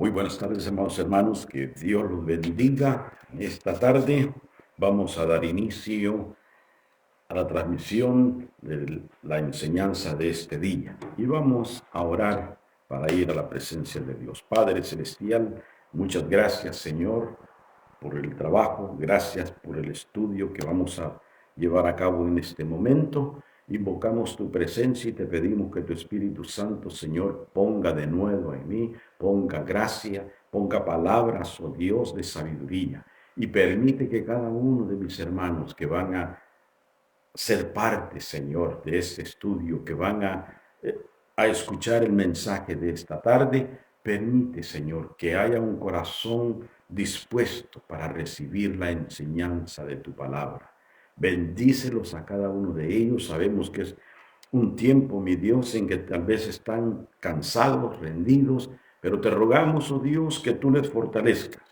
Muy buenas tardes, amados hermanos. Que Dios los bendiga. Esta tarde vamos a dar inicio a la transmisión de la enseñanza de este día. Y vamos a orar para ir a la presencia de Dios. Padre Celestial, muchas gracias, Señor, por el trabajo. Gracias por el estudio que vamos a llevar a cabo en este momento. Invocamos tu presencia y te pedimos que tu Espíritu Santo, Señor, ponga de nuevo en mí, ponga gracia, ponga palabras, oh Dios, de sabiduría, y permite que cada uno de mis hermanos que van a ser parte, Señor, de este estudio, que van a escuchar el mensaje de esta tarde, permite, Señor, que haya un corazón dispuesto para recibir la enseñanza de tu palabra. Bendícelos a cada uno de ellos. Sabemos que es un tiempo, mi Dios, en que tal vez están cansados, rendidos, pero te rogamos, oh Dios, que tú les fortalezcas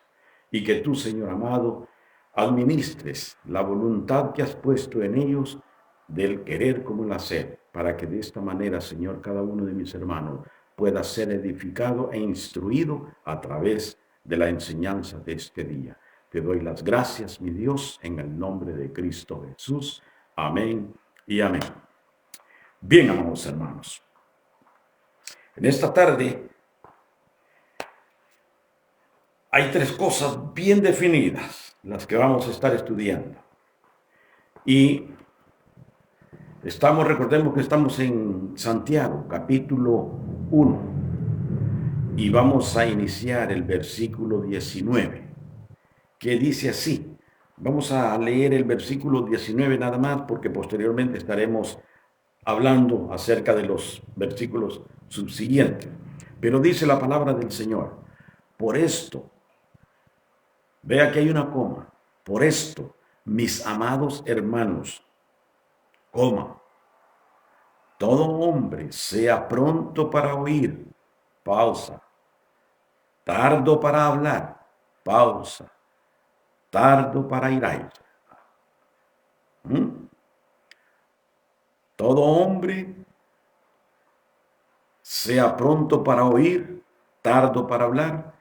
y que tú, Señor amado, administres la voluntad que has puesto en ellos del querer como el hacer, para que de esta manera, Señor, cada uno de mis hermanos pueda ser edificado e instruido a través de la enseñanza de este día. Te doy las gracias, mi Dios, en el nombre de Cristo Jesús. Amén y amén. Bien, amados hermanos, en esta tarde hay tres cosas bien definidas, las que vamos a estar estudiando. Y recordemos que estamos en Santiago, capítulo 1, y vamos a iniciar el versículo 19, que dice así. Vamos a leer el versículo 19 nada más, porque posteriormente estaremos hablando acerca de los versículos subsiguientes. Pero dice la palabra del Señor: por esto, vea que hay una coma, por esto, mis amados hermanos, coma, todo hombre sea pronto para oír, pausa, tardo para hablar, pausa, tardo para irarse. Todo hombre sea pronto para oír, tardo para hablar,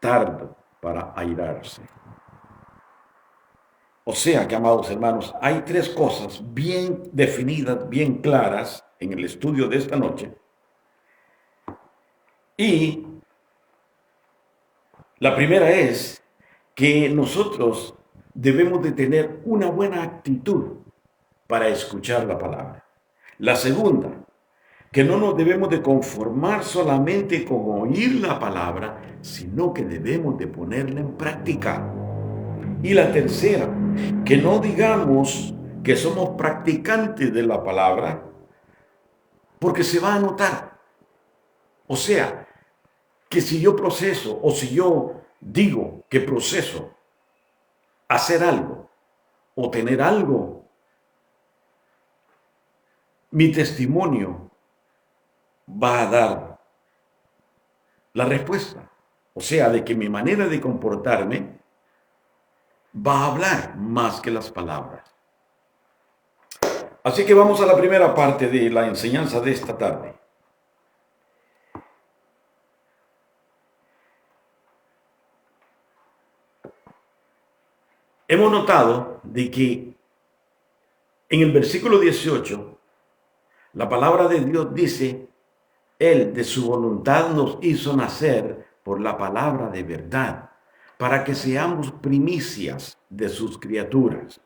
tardo para airarse. O sea que, amados hermanos, hay tres cosas bien definidas, bien claras en el estudio de esta noche. Y la primera es que nosotros debemos de tener una buena actitud para escuchar la palabra. La segunda, que no nos debemos de conformar solamente con oír la palabra, sino que debemos de ponerla en práctica. Y la tercera, que no digamos que somos practicantes de la palabra, porque se va a notar. O sea, que si yo proceso o si yo digo que proceso hacer algo o tener algo, mi testimonio va a dar la respuesta. O sea, de que mi manera de comportarme va a hablar más que las palabras. Así que vamos a la primera parte de la enseñanza de esta tarde. Hemos notado de que en el versículo 18, la palabra de Dios dice: Él de su voluntad nos hizo nacer por la palabra de verdad, para que seamos primicias de sus criaturas.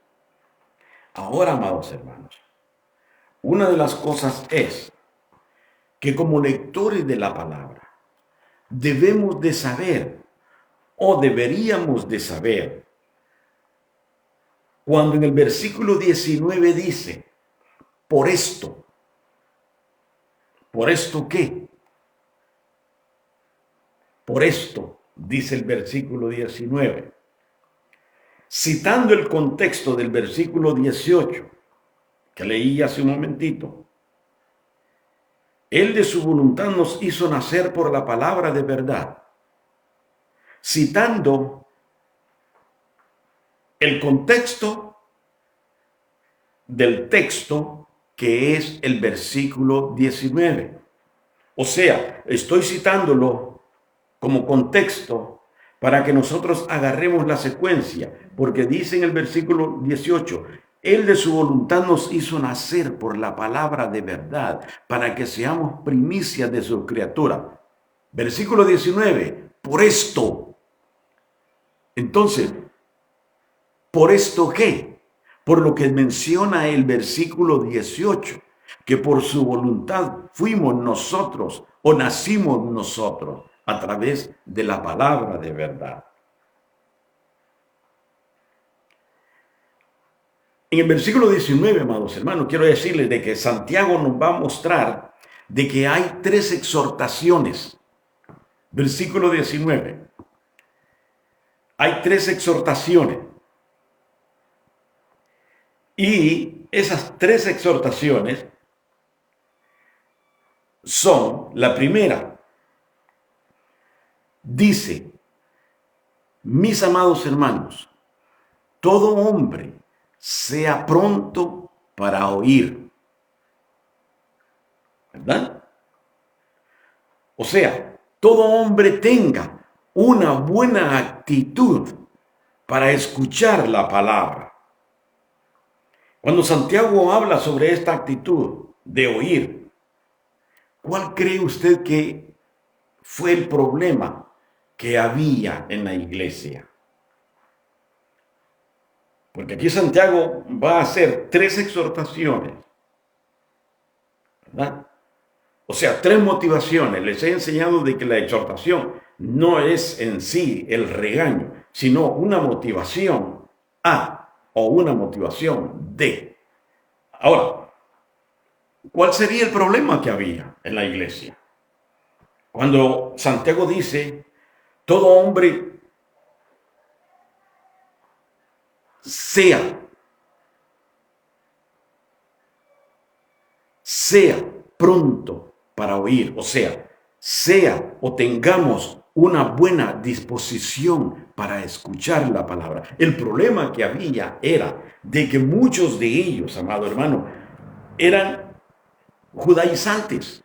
Ahora, amados hermanos, una de las cosas es que como lectores de la palabra debemos de saber, o deberíamos de saber, cuando en el versículo 19 dice: por esto. ¿Por esto qué? Por esto, dice el versículo 19, citando el contexto del versículo 18, que leí hace un momentito. Él de su voluntad nos hizo nacer por la palabra de verdad, citando el contexto del texto que es el versículo 19. O sea, estoy citándolo como contexto para que nosotros agarremos la secuencia, porque dice en el versículo 18, Él de su voluntad nos hizo nacer por la palabra de verdad, para que seamos primicias de su criatura. Versículo 19, por esto. Entonces, ¿por esto qué? Por lo que menciona el versículo 18, que por su voluntad fuimos nosotros o nacimos nosotros a través de la palabra de verdad. En el versículo 19, amados hermanos, quiero decirles de que Santiago nos va a mostrar de que hay tres exhortaciones. Versículo 19. Hay tres exhortaciones. Y esas tres exhortaciones son, la primera, dice, mis amados hermanos, todo hombre sea pronto para oír. ¿Verdad? O sea, todo hombre tenga una buena actitud para escuchar la palabra. Cuando Santiago habla sobre esta actitud de oír, ¿cuál cree usted que fue el problema que había en la iglesia? Porque aquí Santiago va a hacer tres exhortaciones, ¿verdad? O sea, tres motivaciones. Les he enseñado de que la exhortación no es en sí el regaño, sino una motivación a o una motivación de. Ahora, ¿cuál sería el problema que había en la iglesia? Cuando Santiago dice, todo hombre sea pronto para oír, o sea o tengamos una buena disposición para escuchar la palabra. El problema que había era de que muchos de ellos, amado hermano, eran judaizantes.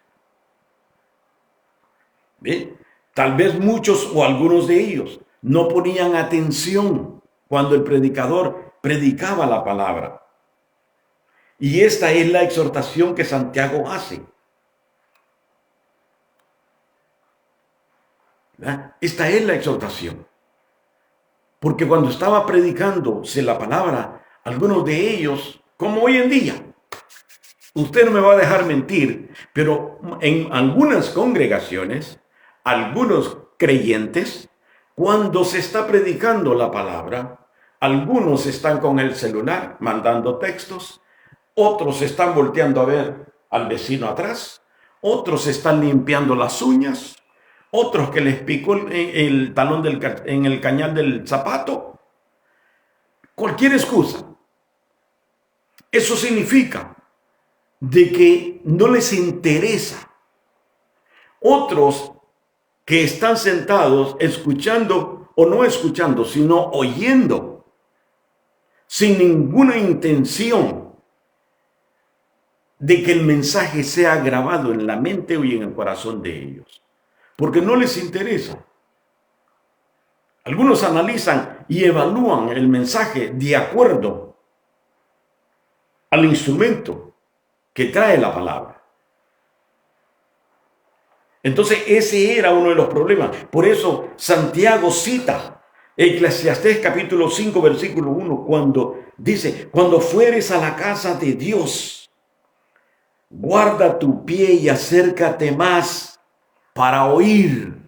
¿Ve? Tal vez muchos o algunos de ellos no ponían atención cuando el predicador predicaba la palabra. Y esta es la exhortación que Santiago hace. ¿Verdad? Esta es la exhortación. Porque cuando estaba predicándose la palabra, algunos de ellos, como hoy en día, usted no me va a dejar mentir, pero en algunas congregaciones, algunos creyentes, cuando se está predicando la palabra, algunos están con el celular mandando textos, otros están volteando a ver al vecino atrás, otros están limpiando las uñas, otros que les picó el talón en el cañal del zapato. Cualquier excusa. Eso significa de que no les interesa. Otros que están sentados escuchando o no escuchando, sino oyendo, sin ninguna intención de que el mensaje sea grabado en la mente y en el corazón de ellos, porque no les interesa. Algunos analizan y evalúan el mensaje de acuerdo al instrumento que trae la palabra. Entonces ese era uno de los problemas. Por eso Santiago cita Eclesiastés capítulo 5 versículo 1 cuando dice, cuando fueres a la casa de Dios, guarda tu pie y acércate más para oír.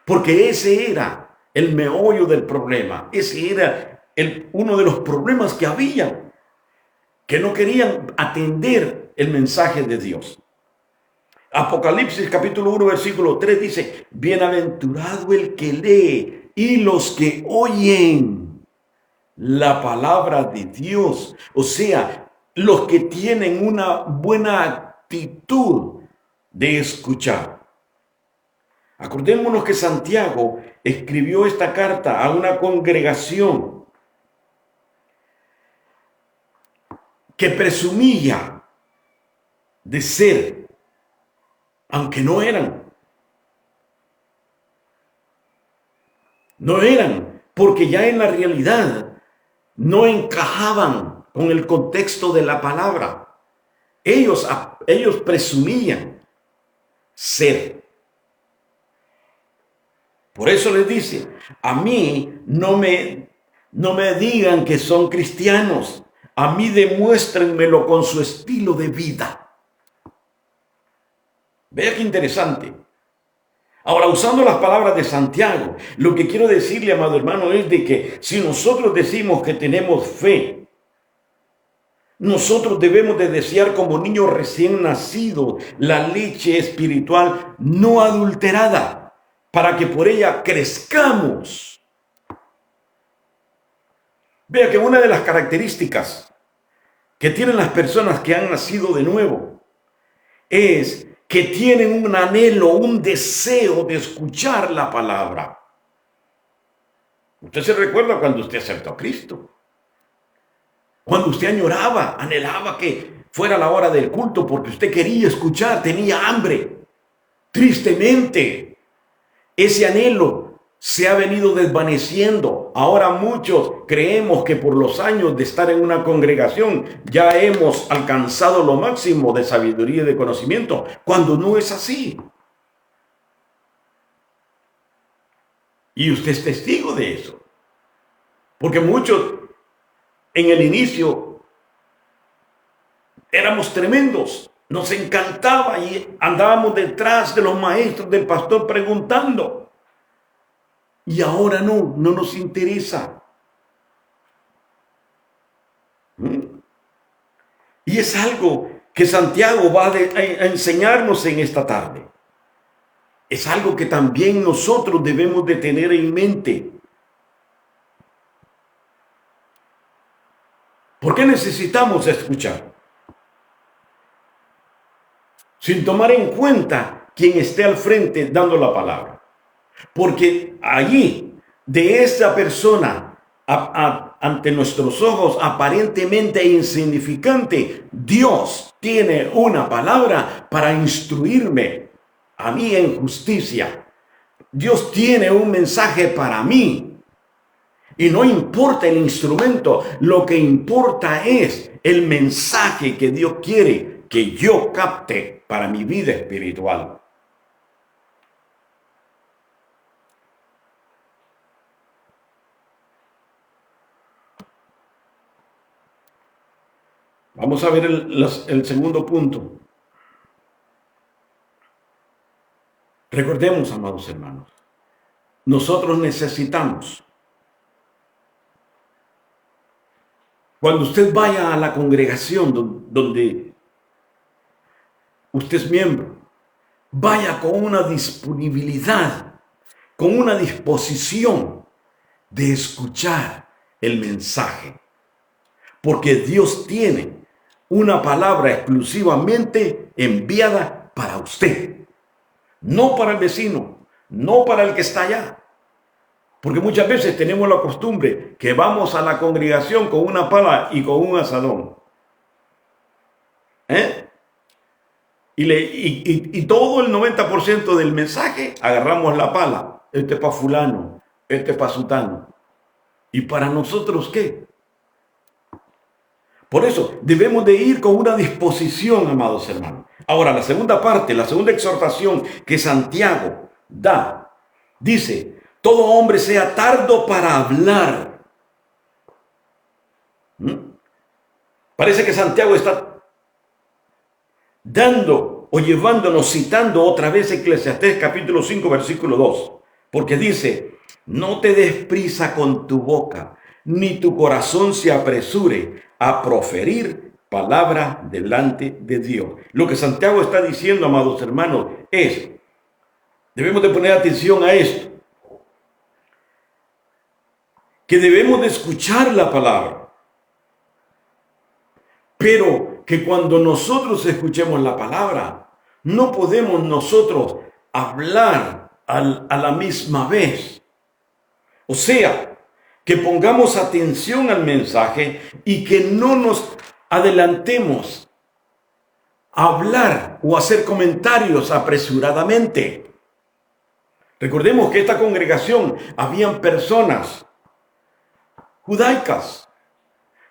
Porque ese era el meollo del problema. Ese era uno de los problemas que había, que no querían atender el mensaje de Dios. Apocalipsis capítulo 1 versículo 3 dice, bienaventurado el que lee y los que oyen la palabra de Dios. O sea, los que tienen una buena actitud de escuchar. Acordémonos que Santiago escribió esta carta a una congregación que presumía de ser, aunque no eran, No eran, porque ya en la realidad no encajaban con el contexto de la palabra. Ellos presumían ser. Por eso les dice, a mí no me digan que son cristianos, a mí demuéstrenmelo con su estilo de vida. Vea qué interesante. Ahora, usando las palabras de Santiago, lo que quiero decirle, amado hermano, es de que si nosotros decimos que tenemos fe, nosotros debemos de desear como niños recién nacidos la leche espiritual no adulterada, para que por ella crezcamos. Vea que una de las características que tienen las personas que han nacido de nuevo es que tienen un anhelo, un deseo de escuchar la palabra. Usted se recuerda cuando usted aceptó a Cristo. Cuando usted añoraba, anhelaba que fuera la hora del culto porque usted quería escuchar, tenía hambre. Tristemente, ese anhelo se ha venido desvaneciendo. Ahora muchos creemos que por los años de estar en una congregación ya hemos alcanzado lo máximo de sabiduría y de conocimiento, cuando no es así. Y usted es testigo de eso. Porque muchos en el inicio éramos tremendos, nos encantaba y andábamos detrás de los maestros, del pastor preguntando. Y ahora no nos interesa. Y es algo que Santiago va a enseñarnos en esta tarde. Es algo que también nosotros debemos de tener en mente. ¿Por qué necesitamos escuchar? Sin tomar en cuenta quien esté al frente dando la palabra. Porque allí, de esa persona, ante nuestros ojos aparentemente insignificante, Dios tiene una palabra para instruirme a mí en justicia. Dios tiene un mensaje para mí. Y no importa el instrumento, lo que importa es el mensaje que Dios quiere que yo capte para mi vida espiritual. Vamos a ver el segundo punto. Recordemos, amados hermanos, nosotros necesitamos, cuando usted vaya a la congregación donde usted es miembro, vaya con una disponibilidad, con una disposición de escuchar el mensaje. Porque Dios tiene una palabra exclusivamente enviada para usted. No para el vecino, no para el que está allá. Porque muchas veces tenemos la costumbre que vamos a la congregación con una pala y con un asadón. Y todo el 90% del mensaje agarramos la pala. Este es para fulano, este es para sutano. ¿Y para nosotros qué? Por eso debemos de ir con una disposición, amados hermanos. Ahora, la segunda parte, la segunda exhortación que Santiago da, dice, todo hombre sea tardo para hablar. Parece que Santiago está dando o llevándonos, citando otra vez Eclesiastés capítulo 5, versículo 2. Porque dice, no te des prisa con tu boca, ni tu corazón se apresure a proferir palabra delante de Dios. Lo que Santiago está diciendo, amados hermanos, es, debemos de poner atención a esto, que debemos de escuchar la palabra, pero que cuando nosotros escuchemos la palabra, no podemos nosotros hablar a la misma vez. O sea, que pongamos atención al mensaje y que no nos adelantemos a hablar o hacer comentarios apresuradamente. Recordemos que esta congregación habían personas judaicas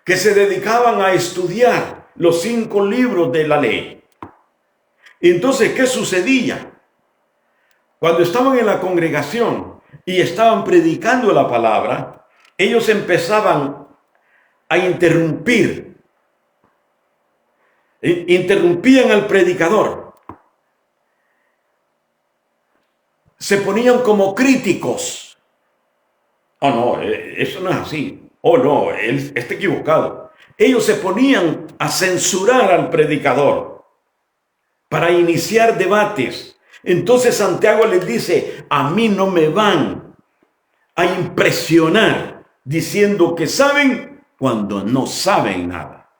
que se dedicaban a estudiar los 5 libros de la ley. Entonces, ¿qué sucedía? Cuando estaban en la congregación y estaban predicando la palabra, ellos empezaban a interrumpían al predicador. Se ponían como críticos. Oh, no, eso no es así. Oh, no, él está equivocado. Ellos se ponían a censurar al predicador para iniciar debates. Entonces Santiago les dice, a mí no me van a impresionar diciendo que saben cuando no saben nada.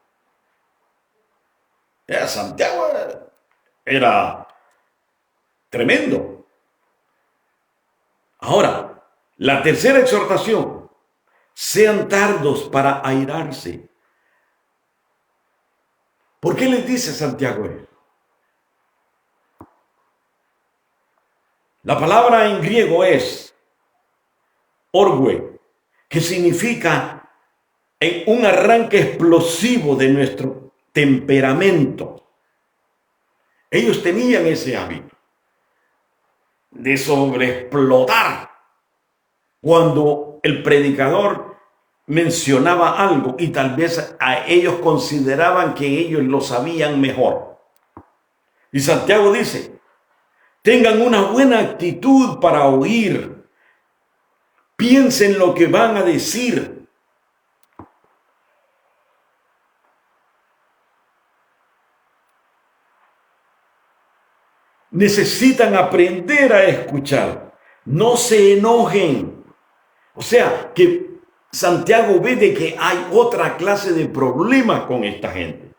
Santiago era tremendo. Ahora, la tercera exhortación, sean tardos para airarse. ¿Por qué les dice Santiago eso? La palabra en griego es orgue, que significa en un arranque explosivo de nuestro temperamento. Ellos tenían ese hábito de sobreexplotar cuando el predicador mencionaba algo y tal vez a ellos consideraban que ellos lo sabían mejor. Y Santiago dice, tengan una buena actitud para oír, piensen lo que van a decir. Necesitan aprender a escuchar, no se enojen. O sea, que Santiago ve de que hay otra clase de problemas con esta gente.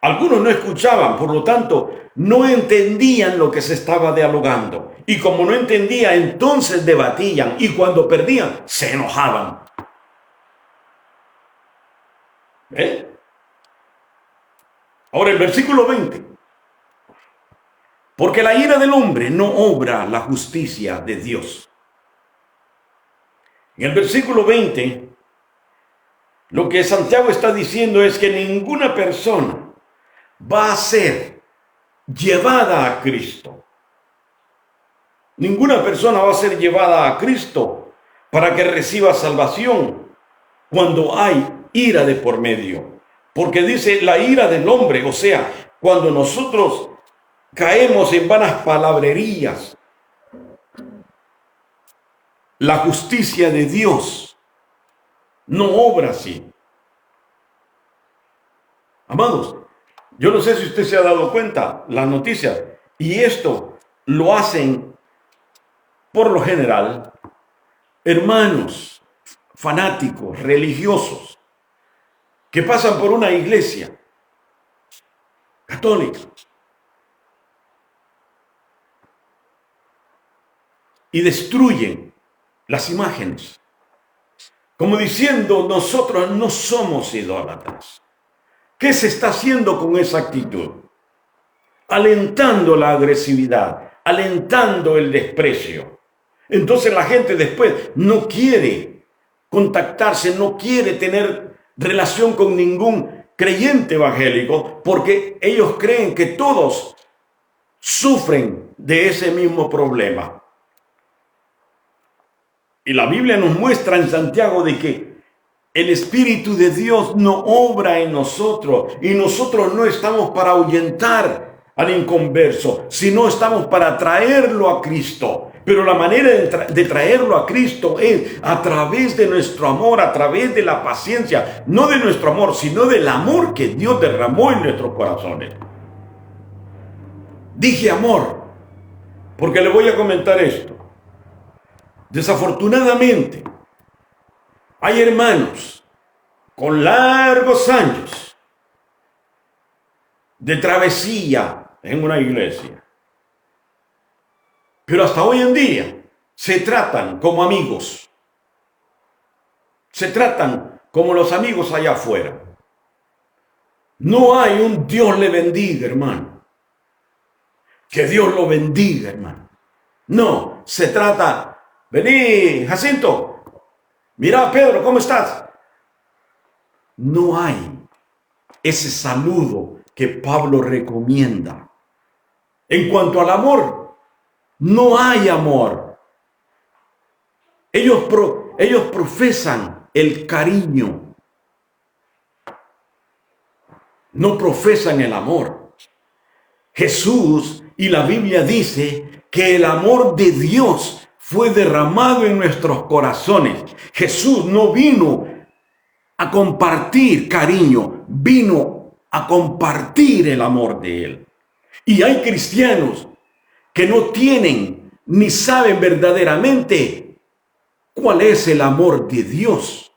Algunos no escuchaban, por lo tanto, no entendían lo que se estaba dialogando. Y como no entendían, entonces debatían. Y cuando perdían, se enojaban. ¿Eh? Ahora el versículo 20. Porque la ira del hombre no obra la justicia de Dios. En el versículo 20, lo que Santiago está diciendo es que ninguna persona va a ser llevada a Cristo. Ninguna persona va a ser llevada a Cristo para que reciba salvación cuando hay ira de por medio. Porque dice la ira del hombre, o sea, cuando nosotros caemos en vanas palabrerías, la justicia de Dios no obra así. Amados, yo no sé si usted se ha dado cuenta, las noticias, y esto lo hacen por lo general hermanos fanáticos, religiosos, que pasan por una iglesia católica y destruyen las imágenes, como diciendo, nosotros no somos idólatras. ¿Qué se está haciendo con esa actitud? Alentando la agresividad, alentando el desprecio. Entonces la gente después no quiere contactarse, no quiere tener relación con ningún creyente evangélico, porque ellos creen que todos sufren de ese mismo problema. Y la Biblia nos muestra en Santiago de que el Espíritu de Dios no obra en nosotros y nosotros no estamos para ahuyentar al inconverso, sino estamos para traerlo a Cristo. Pero la manera de traerlo a Cristo es a través de nuestro amor, a través de la paciencia, no de nuestro amor, sino del amor que Dios derramó en nuestros corazones. Dije amor, porque le voy a comentar esto. Desafortunadamente, hay hermanos con largos años de travesía en una iglesia, pero hasta hoy en día se tratan como amigos, se tratan como los amigos allá afuera. No hay un Dios le bendiga, hermano. Que Dios lo bendiga, hermano. No, se trata, vení, Jacinto, mira, Pedro, ¿cómo estás? No hay ese saludo que Pablo recomienda. En cuanto al amor, no hay amor. Ellos profesan el cariño, no profesan el amor. Jesús y la Biblia dice que el amor de Dios fue derramado en nuestros corazones. Jesús no vino a compartir cariño, vino a compartir el amor de Él. Y hay cristianos que no tienen ni saben verdaderamente cuál es el amor de Dios.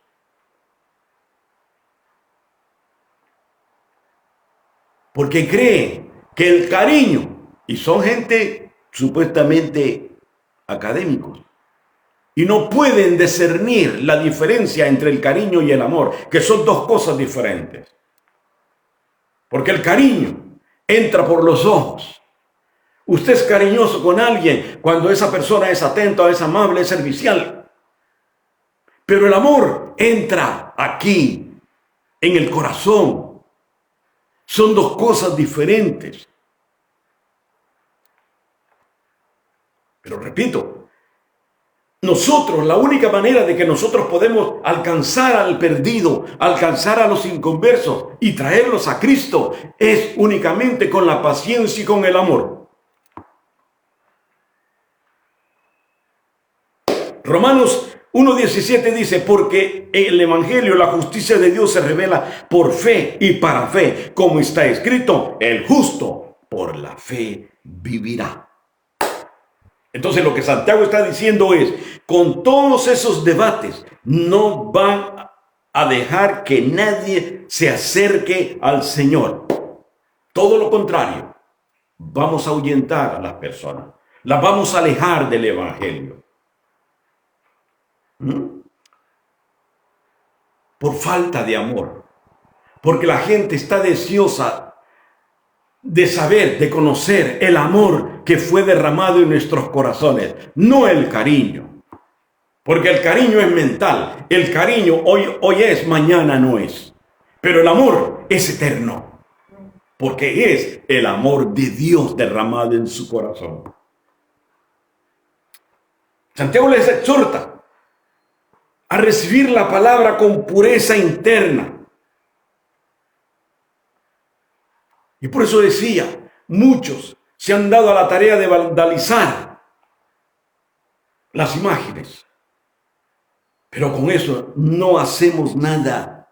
Porque creen que el cariño, y son gente supuestamente académicos, y no pueden discernir la diferencia entre el cariño y el amor, que son dos cosas diferentes. Porque el cariño entra por los ojos. Usted es cariñoso con alguien cuando esa persona es atenta, es amable, es servicial. Pero el amor entra aquí, en el corazón. Son dos cosas diferentes. Pero repito, nosotros, la única manera de que nosotros podemos alcanzar al perdido, alcanzar a los inconversos y traerlos a Cristo es únicamente con la paciencia y con el amor. Romanos 1:17 dice, porque en el Evangelio la justicia de Dios se revela por fe y para fe, como está escrito, el justo por la fe vivirá. Entonces lo que Santiago está diciendo es, con todos esos debates, no van a dejar que nadie se acerque al Señor. Todo lo contrario, vamos a ahuyentar a las personas, las vamos a alejar del Evangelio. Por falta de amor, porque la gente está deseosa de saber, de conocer el amor que fue derramado en nuestros corazones, no el cariño, porque el cariño es mental, el cariño hoy es, mañana no es, pero el amor es eterno, porque es el amor de Dios derramado en su corazón. Santiago les exhorta a recibir la palabra con pureza interna. Y por eso decía, muchos se han dado a la tarea de vandalizar las imágenes. Pero con eso no hacemos nada.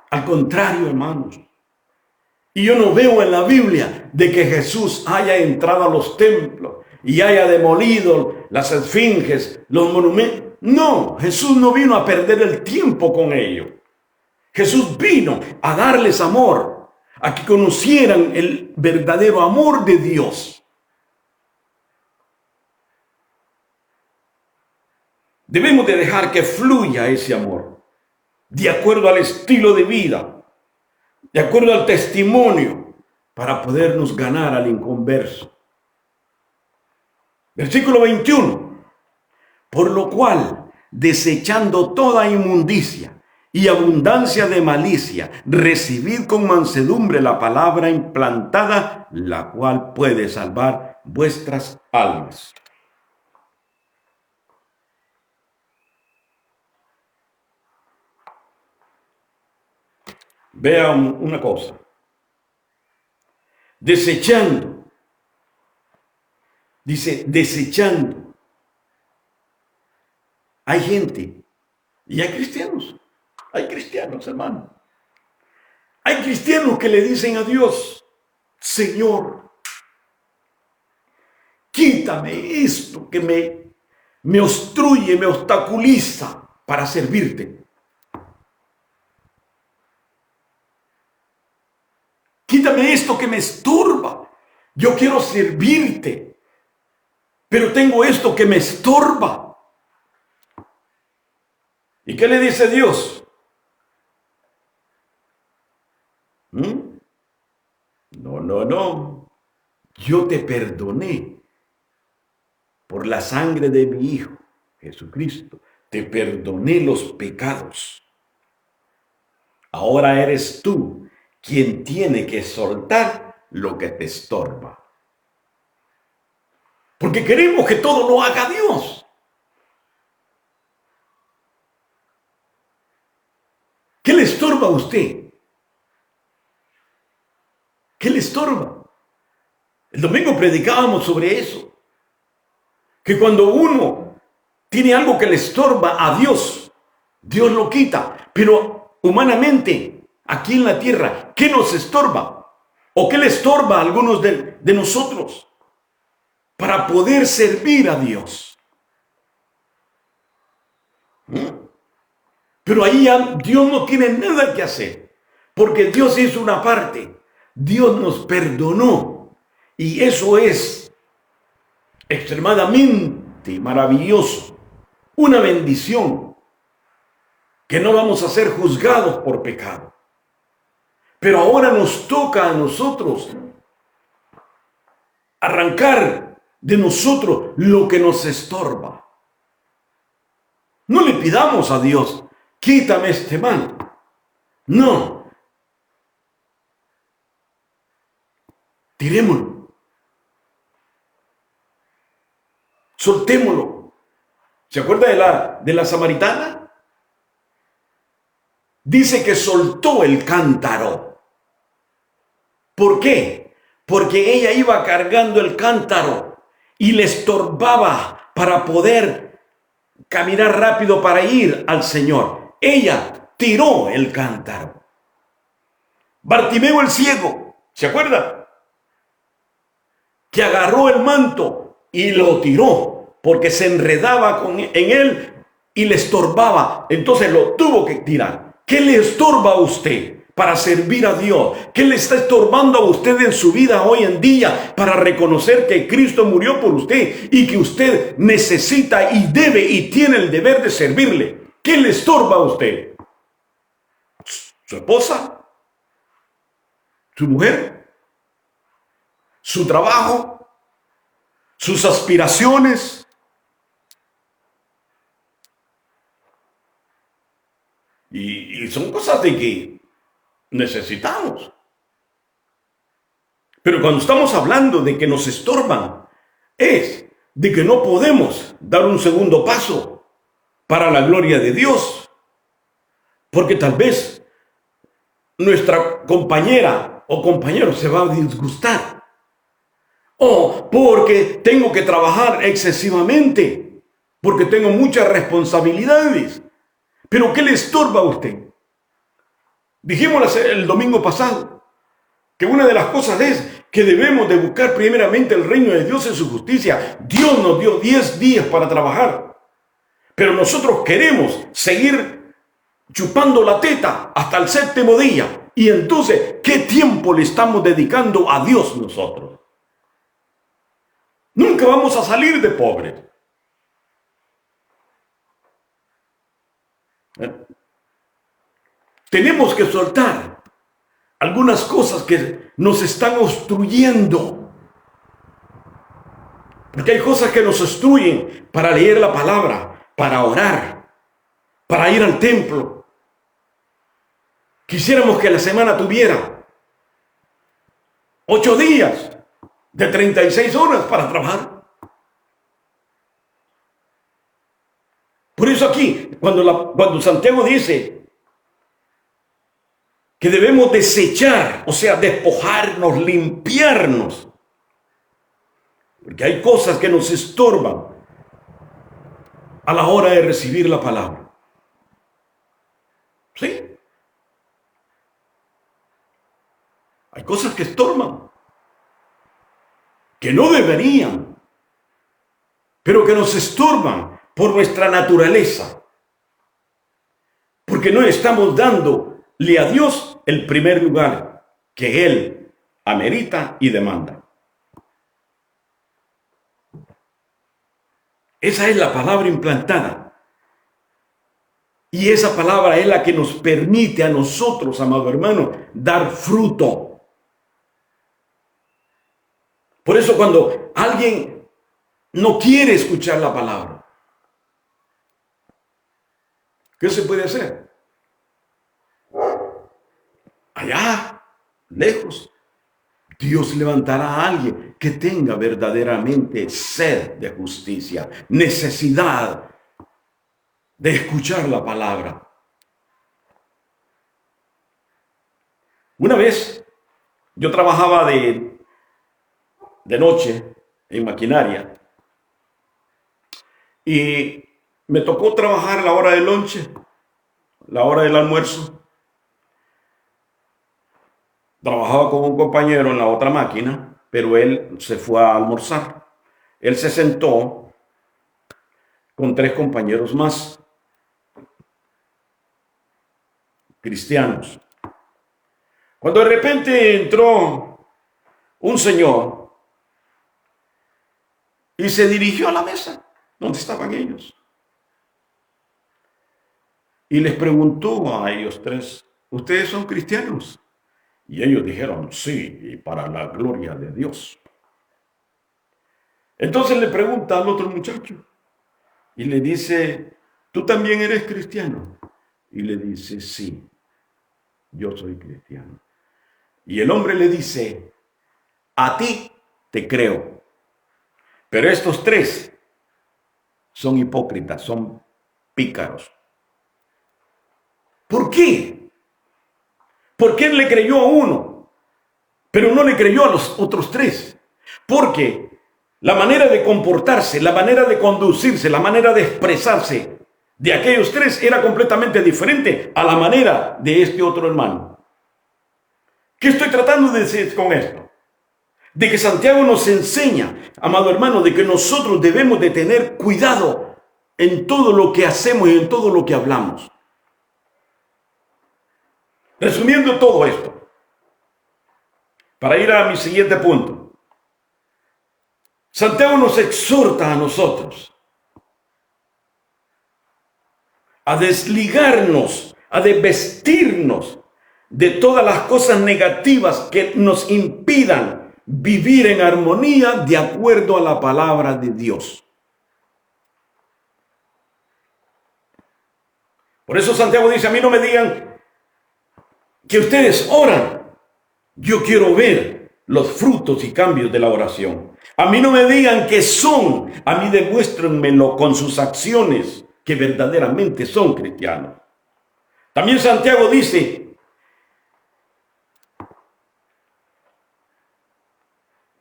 Al contrario, hermanos. Y yo no veo en la Biblia de que Jesús haya entrado a los templos y haya demolido las esfinges, los monumentos. No, Jesús no vino a perder el tiempo con ellos. Jesús vino a darles amor, a que conocieran el verdadero amor de Dios. Debemos de dejar que fluya ese amor, de acuerdo al estilo de vida, de acuerdo al testimonio, para podernos ganar al inconverso. Versículo 21. Por lo cual, desechando toda inmundicia y abundancia de malicia, recibid con mansedumbre la palabra implantada, la cual puede salvar vuestras almas. Vean una cosa. Desechando. Dice, desechando. Hay gente y hay cristianos. Hay cristianos, hermano. Hay cristianos que le dicen a Dios, Señor, quítame esto que me obstruye, me obstaculiza para servirte. Quítame esto que me estorba. Yo quiero servirte, pero tengo esto que me estorba. ¿Y qué le dice Dios? No. yo te perdoné por la sangre de mi Hijo, Jesucristo. Te perdoné los pecados. Ahora eres tú quien tiene que soltar lo que te estorba. Porque queremos que todo lo haga Dios. ¿Qué le estorba a usted? ¿Qué le estorba? El domingo predicábamos sobre eso. Que cuando uno tiene algo que le estorba a Dios, Dios lo quita. Pero humanamente, aquí en la tierra, ¿qué nos estorba? ¿O qué le estorba a algunos de nosotros para poder servir a Dios? Pero ahí ya Dios no tiene nada que hacer, porque Dios hizo una parte. Dios nos perdonó. Y eso es extremadamente maravilloso. Una bendición. Que no vamos a ser juzgados por pecado. Pero ahora nos toca a nosotros arrancar de nosotros lo que nos estorba. No le pidamos a Dios, quítame este mal. No. Tirémoslo. Soltémoslo. ¿Se acuerda de la samaritana? Dice que soltó el cántaro. ¿Por qué? Porque ella iba cargando el cántaro y le estorbaba para poder caminar rápido para ir al Señor. Ella tiró el cántaro. Bartimeo el ciego, ¿se acuerda? Que agarró el manto y lo tiró porque se enredaba en él y le estorbaba. Entonces lo tuvo que tirar. ¿Qué le estorba a usted para servir a Dios? ¿Qué le está estorbando a usted en su vida hoy en día para reconocer que Cristo murió por usted y que usted necesita y debe y tiene el deber de servirle? ¿Qué le estorba a usted? ¿Su esposa? ¿Su mujer? ¿Su trabajo? ¿Sus aspiraciones? Y son cosas de que necesitamos. Pero cuando estamos hablando de que nos estorban, es de que no podemos dar un segundo paso para la gloria de Dios. Porque tal vez nuestra compañera o compañero se va a disgustar. O porque tengo que trabajar excesivamente, porque tengo muchas responsabilidades. ¿Pero qué le estorba a usted? Dijimos el domingo pasado que una de las cosas es que debemos de buscar primeramente el reino de Dios en su justicia. Dios nos dio 10 días para trabajar, pero nosotros queremos seguir chupando la teta hasta el 7º día. Y entonces, ¿qué tiempo le estamos dedicando a Dios nosotros? Nunca vamos a salir de pobres. Tenemos que soltar algunas cosas que nos están obstruyendo. Porque hay cosas que nos obstruyen para leer la palabra, para orar, para ir al templo. Quisiéramos que la semana tuviera 8 días de 36 horas para trabajar. Por eso aquí, cuando Santiago dice que debemos desechar, o sea, despojarnos, limpiarnos, porque hay cosas que nos estorban a la hora de recibir la palabra. ¿Sí? Hay cosas que estorban, que no deberían, pero que nos estorban por nuestra naturaleza, porque no estamos dándole a Dios el primer lugar que Él amerita y demanda. Esa es la palabra implantada. Y esa palabra es la que nos permite a nosotros, amado hermano, dar fruto. Por eso cuando alguien no quiere escuchar la palabra, ¿qué se puede hacer? Allá, lejos, Dios levantará a alguien que tenga verdaderamente sed de justicia, necesidad de escuchar la palabra. Una vez yo trabajaba de noche en maquinaria y me tocó trabajar a la hora del lonche, la hora del almuerzo. Trabajaba con un compañero en la otra máquina, pero él se fue a almorzar. Él se sentó con 3 compañeros más, cristianos. Cuando de repente entró un señor y se dirigió a la mesa donde estaban ellos y les preguntó a ellos 3, ¿ustedes son cristianos? Y ellos dijeron, sí, y para la gloria de Dios. Entonces le pregunta al otro muchacho y le dice, ¿tú también eres cristiano? Y le dice, sí, yo soy cristiano. Y el hombre le dice, a ti te creo, pero estos 3 son hipócritas, son pícaros. ¿Por qué? ¿Por qué él le creyó a uno, pero no le creyó a los otros 3? Porque la manera de comportarse, la manera de conducirse, la manera de expresarse de aquellos 3 era completamente diferente a la manera de este otro hermano. ¿Qué estoy tratando de decir con esto? De que Santiago nos enseña, amado hermano, de que nosotros debemos de tener cuidado en todo lo que hacemos y en todo lo que hablamos. Resumiendo todo esto, para ir a mi siguiente punto, Santiago nos exhorta a nosotros a desligarnos, a desvestirnos de todas las cosas negativas que nos impidan vivir en armonía de acuerdo a la palabra de Dios. Por eso Santiago dice, a mí no me digan que ustedes oran, yo quiero ver los frutos y cambios de la oración. A mí no me digan que son, a mí demuéstrenmelo con sus acciones, que verdaderamente son cristianos. También Santiago dice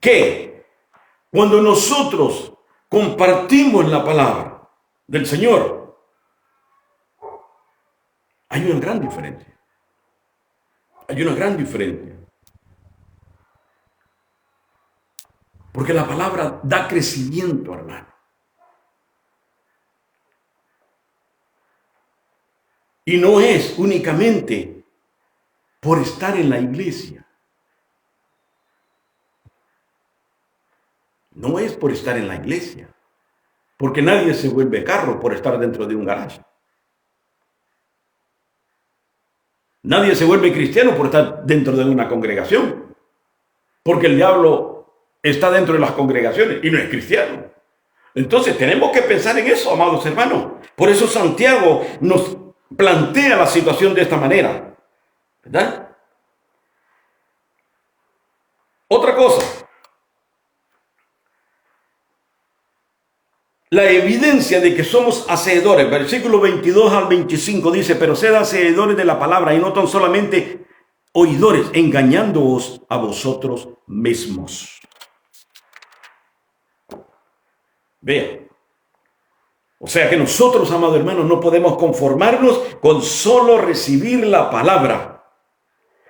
que cuando nosotros compartimos la palabra del Señor, hay una gran diferencia. Hay una gran diferencia. Porque la palabra da crecimiento, hermano. Y no es únicamente por estar en la iglesia. No es por estar en la iglesia. Porque nadie se vuelve carro por estar dentro de un garaje. Nadie se vuelve cristiano por estar dentro de una congregación. Porque el diablo está dentro de las congregaciones y no es cristiano. Entonces tenemos que pensar en eso, amados hermanos. Por eso Santiago nos plantea la situación de esta manera, ¿verdad? Otra cosa, la evidencia de que somos hacedores, versículo 22 al 25 dice, pero sed hacedores de la palabra y no tan solamente oidores, engañándoos a vosotros mismos. Vean. O sea que nosotros, amados hermanos, no podemos conformarnos con solo recibir la palabra.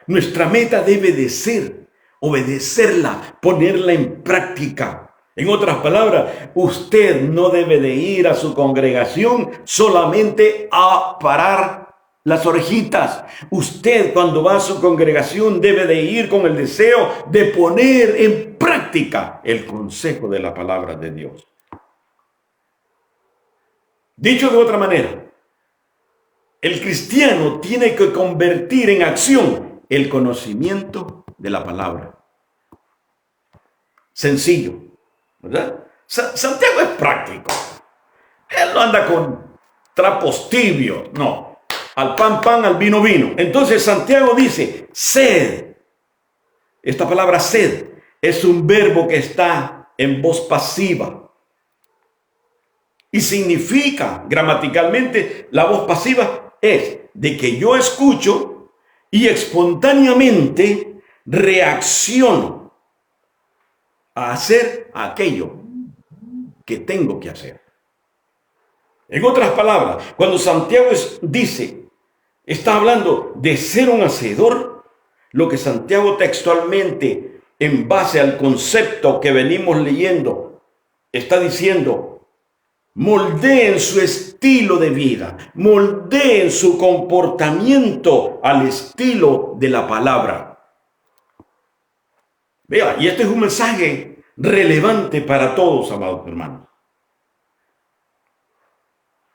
Nuestra meta debe de ser obedecerla, ponerla en práctica. En otras palabras, usted no debe de ir a su congregación solamente a parar las orejitas. Usted, cuando va a su congregación, debe de ir con el deseo de poner en práctica el consejo de la palabra de Dios. Dicho de otra manera, el cristiano tiene que convertir en acción el conocimiento de la palabra. sencillo, ¿verdad? Santiago es práctico. Él no anda con trapos tibios, no. Al pan, pan, al vino, vino. Entonces Santiago dice, sed. Esta palabra sed es un verbo que está en voz pasiva. Y significa, gramaticalmente, la voz pasiva es de que yo escucho y espontáneamente reacciono a hacer aquello que tengo que hacer. En otras palabras, cuando Santiago dice, está hablando de ser un hacedor, lo que Santiago textualmente, en base al concepto que venimos leyendo, está diciendo, moldeen su estilo de vida, moldeen su comportamiento al estilo de la palabra. Vea, y este es un mensaje relevante para todos, amados hermanos.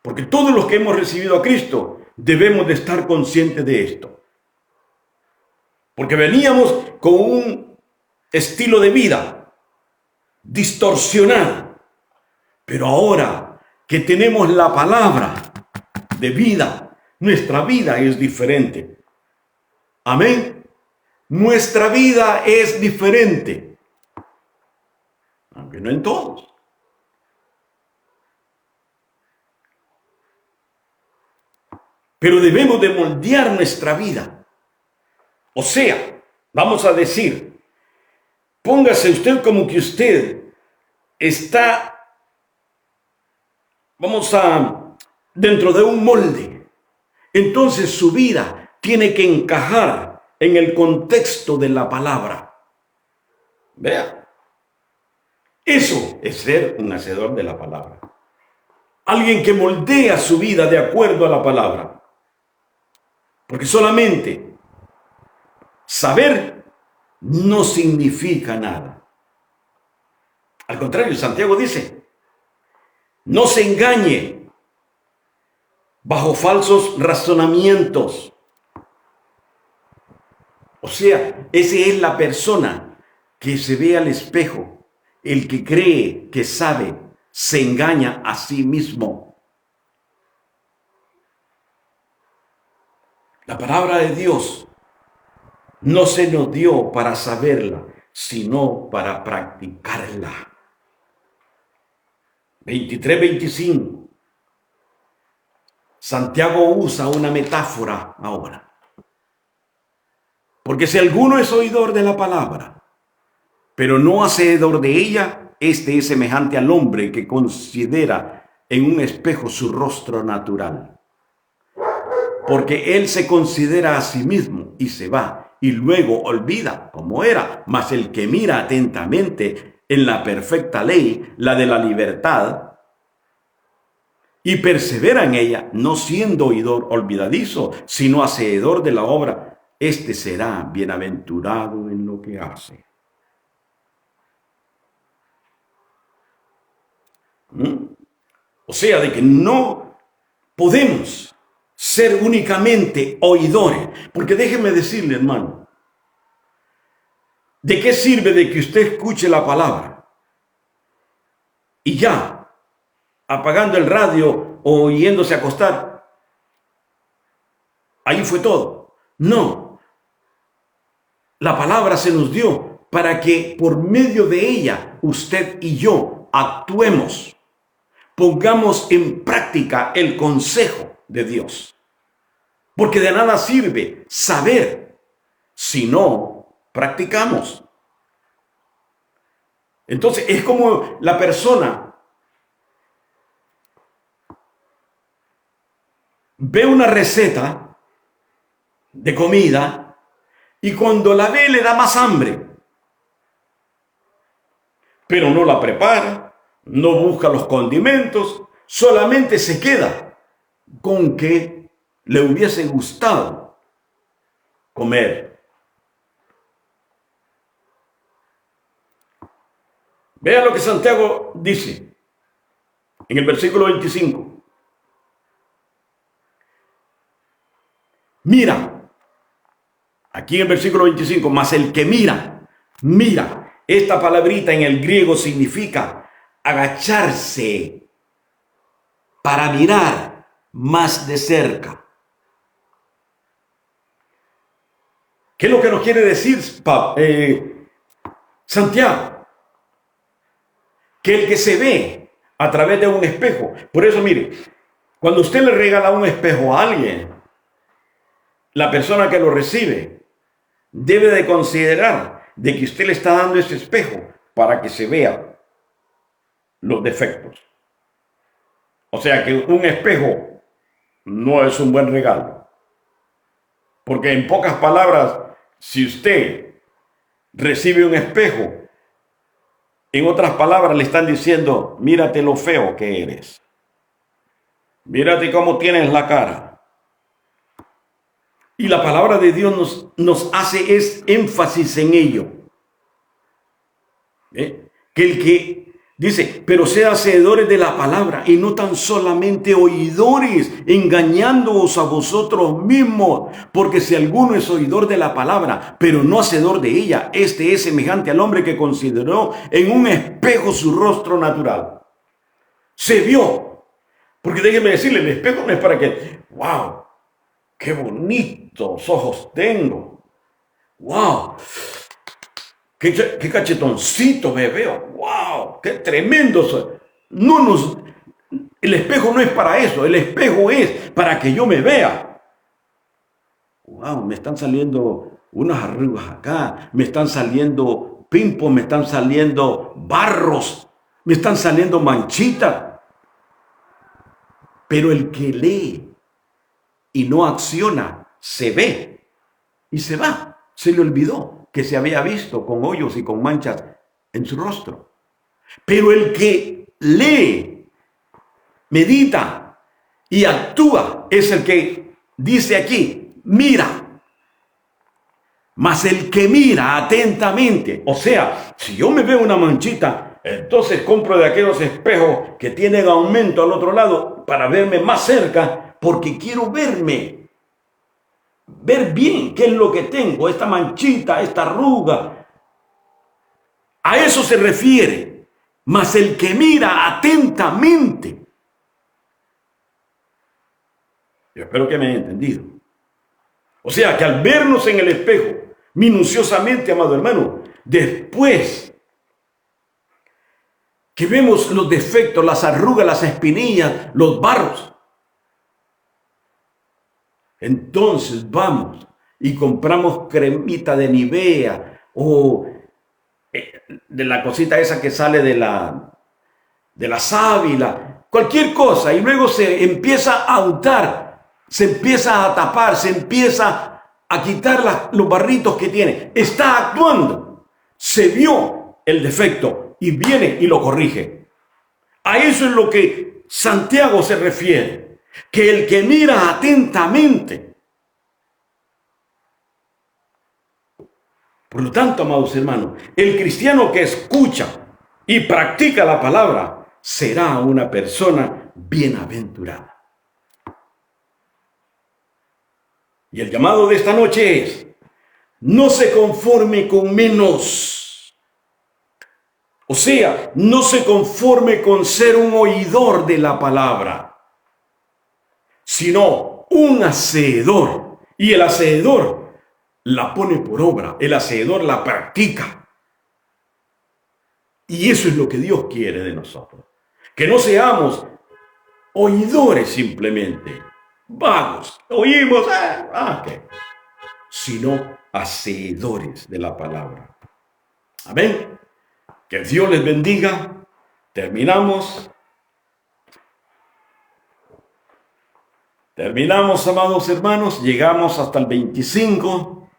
Porque todos los que hemos recibido a Cristo debemos de estar conscientes de esto. Porque veníamos con un estilo de vida distorsionado. Pero ahora que tenemos la palabra de vida, nuestra vida es diferente. Amén. Nuestra vida es diferente. Aunque no en todos. Pero debemos de moldear nuestra vida. O sea, vamos a decir, póngase usted como que usted está, dentro de un molde. Entonces su vida tiene que encajar en el contexto de la palabra. Vea, eso es ser un hacedor de la palabra. Alguien que moldea su vida de acuerdo a la palabra. Porque solamente saber no significa nada. Al contrario, Santiago dice, no se engañe bajo falsos razonamientos. O sea, esa es la persona que se ve al espejo, el que cree que sabe, se engaña a sí mismo. La palabra de Dios no se nos dio para saberla, sino para practicarla. 23-25. Santiago usa una metáfora ahora. Porque si alguno es oidor de la palabra, pero no hacedor de ella, este es semejante al hombre que considera en un espejo su rostro natural. Porque él se considera a sí mismo y se va, y luego olvida cómo era. Mas el que mira atentamente en la perfecta ley, la de la libertad, y persevera en ella, no siendo oidor olvidadizo, sino hacedor de la obra, este será bienaventurado en lo que hace. O sea, de que no podemos ser únicamente oidores. Porque déjeme decirle, hermano, ¿de qué sirve de que usted escuche la palabra y ya, apagando el radio o yéndose a acostar, ahí fue todo? No. La palabra se nos dio para que por medio de ella usted y yo actuemos, pongamos en práctica el consejo de Dios. Porque de nada sirve saber si no practicamos. Entonces es como la persona ve una receta de comida y cuando la ve le da más hambre. Pero no la prepara, no busca los condimentos, solamente se queda con que le hubiese gustado comer. Vean lo que Santiago dice en el versículo 25. Mira, aquí en el versículo 25, mas el que mira Esta palabrita en el griego significa agacharse para mirar más de cerca. ¿Qué es lo que nos quiere decir Santiago? Que el que se ve a través de un espejo. Por eso, mire, cuando usted le regala un espejo a alguien, la persona que lo recibe debe de considerar de que usted le está dando ese espejo para que se vea los defectos. O sea que un espejo no es un buen regalo. Porque en pocas palabras, si usted recibe un espejo, en otras palabras le están diciendo, mírate lo feo que eres. Mírate cómo tienes la cara. Y la palabra de Dios nos hace énfasis en ello. Que el que dice, pero sean hacedores de la palabra y no tan solamente oidores, engañándoos a vosotros mismos. Porque si alguno es oidor de la palabra, pero no hacedor de ella, este es semejante al hombre que consideró en un espejo su rostro natural. Se vio. Porque déjeme decirle, el espejo no es para que, wow, qué bonitos ojos tengo. ¡Wow! ¡Qué cachetoncito me veo! ¡Wow! ¡Qué tremendo soy! El espejo no es para eso. El espejo es para que yo me vea. ¡Wow! Me están saliendo unas arrugas acá. Me están saliendo pimpos. Me están saliendo barros. Me están saliendo manchitas. Pero el que lee y no acciona, se ve y se va. Se le olvidó que se había visto con hoyos y con manchas en su rostro. Pero el que lee, medita y actúa es el que dice aquí, mira. Mas el que mira atentamente, o sea, si yo me veo una manchita, entonces compro de aquellos espejos que tienen aumento al otro lado para verme más cerca, porque quiero verme, ver bien qué es lo que tengo, esta manchita, esta arruga. A eso se refiere. Mas el que mira atentamente. Yo espero que me hayan entendido. O sea, que al vernos en el espejo, minuciosamente, amado hermano, después que vemos los defectos, las arrugas, las espinillas, los barros, entonces vamos y compramos cremita de Nivea o de la cosita esa que sale de la sábila, cualquier cosa, y luego se empieza a untar, se empieza a tapar, se empieza a quitar los barritos que tiene. Está actuando. Se vio el defecto y viene y lo corrige. A eso es lo que Santiago se refiere. Que el que mira atentamente. Por lo tanto, amados hermanos, el cristiano que escucha y practica la palabra será una persona bienaventurada. Y el llamado de esta noche es, no se conforme con menos. O sea, no se conforme con ser un oidor de la palabra, sino un hacedor. Y el hacedor la pone por obra, el hacedor la practica. Y eso es lo que Dios quiere de nosotros. Que no seamos oidores simplemente, vagos, oímos, ¿qué? Sino hacedores de la palabra. Amén. Que Dios les bendiga. Terminamos, amados hermanos. Llegamos hasta el 25.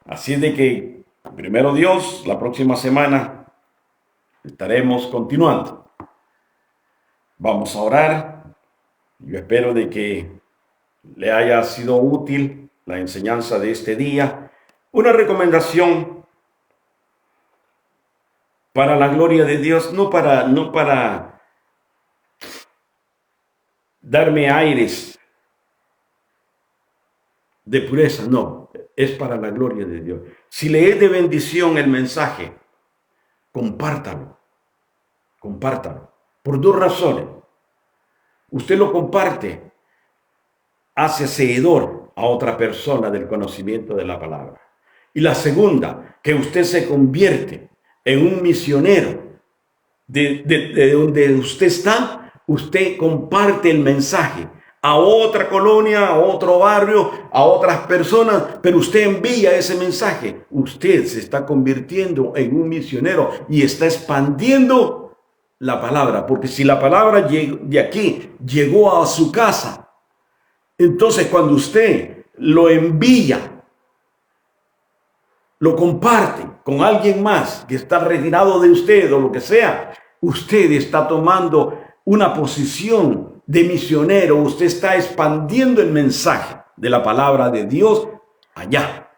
Así de que, primero Dios, la próxima semana estaremos continuando. Vamos a orar. Yo espero de que le haya sido útil la enseñanza de este día. Una recomendación para la gloria de Dios, no para darme aires de pureza, no. es para la gloria de Dios. Si le es de bendición el mensaje, compártalo. Compártalo. Por dos razones. Usted lo comparte, hace seguidor a otra persona del conocimiento de la palabra. Y la segunda, que usted se convierte en un misionero. De donde usted está, usted comparte el mensaje a otra colonia, a otro barrio, a otras personas, pero usted envía ese mensaje. Usted se está convirtiendo en un misionero y está expandiendo la palabra, porque si la palabra de aquí llegó a su casa, entonces cuando usted lo envía, lo comparte con alguien más que está retirado de usted o lo que sea, usted está tomando una posición de misionero, usted está expandiendo el mensaje de la palabra de Dios allá.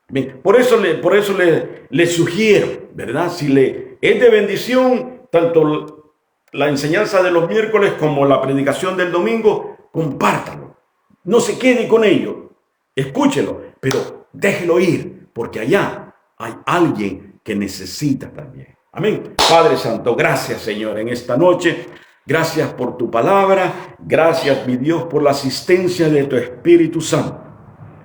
Bien, por eso le sugiero, ¿verdad? Si le es de bendición, tanto la enseñanza de los miércoles como la predicación del domingo, compártalo. No se quede con ello, escúchelo, pero déjelo ir, porque allá hay alguien que necesita también. Amén. Padre Santo, gracias, Señor, en esta noche. Gracias por tu palabra. Gracias, mi Dios, por la asistencia de tu Espíritu Santo.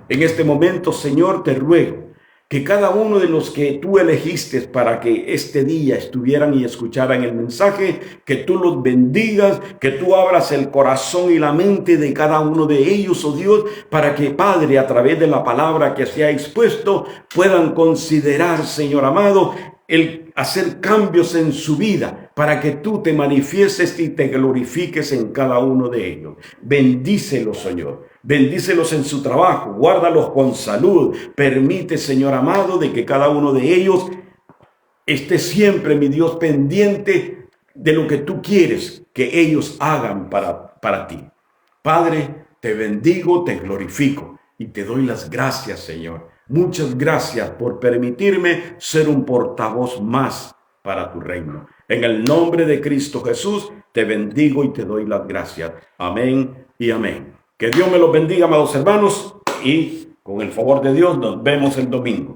En este momento, Señor, te ruego que cada uno de los que tú elegiste para que este día estuvieran y escucharan el mensaje, que tú los bendigas, que tú abras el corazón y la mente de cada uno de ellos, oh Dios, para que, Padre, a través de la palabra que se ha expuesto, puedan considerar, Señor amado, el hacer cambios en su vida para que tú te manifiestes y te glorifiques en cada uno de ellos. Bendícelos, Señor. Bendícelos en su trabajo, guárdalos con salud. Permite, Señor amado, de que cada uno de ellos esté siempre, mi Dios, pendiente de lo que tú quieres que ellos hagan para ti. Padre, te bendigo, te glorifico y te doy las gracias, Señor. Muchas gracias por permitirme ser un portavoz más para tu reino. En el nombre de Cristo Jesús, te bendigo y te doy las gracias. Amén y amén. Que Dios me los bendiga, amados hermanos, y con el favor de Dios nos vemos el domingo.